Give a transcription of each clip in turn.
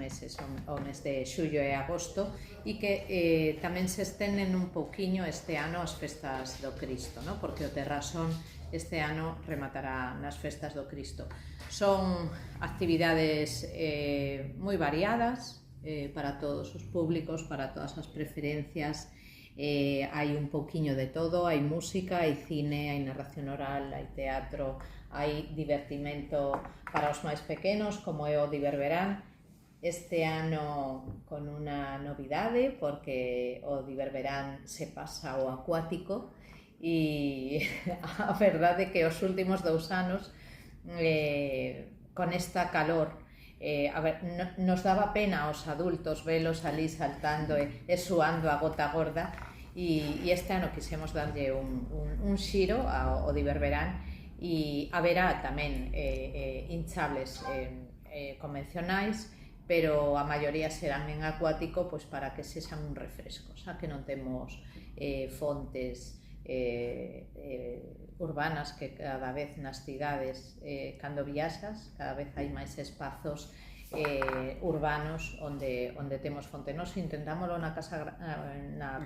meses, o mes de xullo e agosto, e que tamén se estenden un pouquiño este ano as festas do Cristo, ¿no? Porque o Terrasón este ano rematará nas festas do Cristo. Son actividades moi variadas para todos os públicos, para todas as preferencias. Hai un pouquiño de todo, hai música, hai cine, hai narración oral, hai teatro, hai divertimento para os máis pequenos, como é o Diverberán. Este ano con unha novidade, porque o Diverberán se pasa ao acuático, e a verdade é que os últimos 2 anos con esta calor nos daba pena aos adultos velos ali saltando e suando a gota gorda, e este ano quixemos darlle un xiro ao Diverberán, e haberá tamén hinchables convencionais, pero a maioría serán en acuático, pois para que sexan un refresco, xa que non temos fontes urbanas, que cada vez nas cidades, cando viaxas, cada vez hai máis espazos urbanos onde temos fonte. Nos intentámoslo na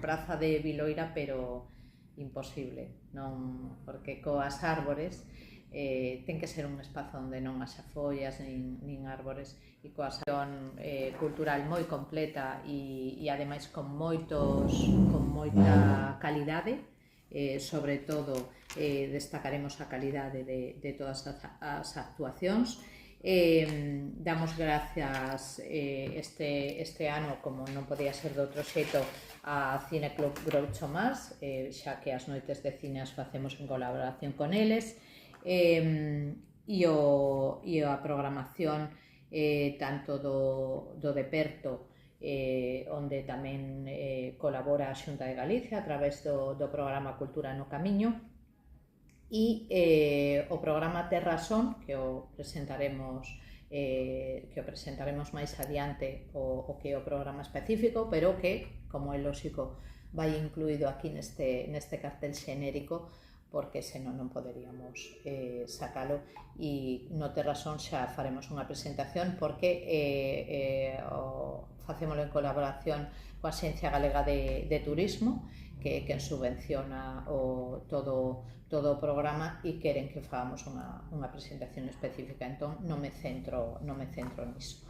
praza de Viloira, pero imposible, non, porque coas árbores ten que ser un espazo onde non haxa follas nin árbores, e coa acción cultural moi completa e ademais con moita calidade. Sobre todo destacaremos a calidade de todas as actuacións. Damos gracias este ano, como non podía ser de outro xeito, a Cineclub Groucho Más, xa que as noites de cine as facemos en colaboración con eles, e a programación tanto do Deperto, onde tamén colabora a Xunta de Galicia a través do programa Cultura no Camiño, e o programa Terrasón, que o presentaremos máis adiante, o que é o programa específico, pero que, como é lóxico, vai incluído aquí neste cartel xenérico, porque senón non poderíamos sacalo, e no Terrasón xa faremos unha presentación, porque facémolo en colaboración coa Axencia Galega de Turismo, que é quen subvenciona todo o programa, e queren que fagamos unha presentación específica, entón non me centro niso.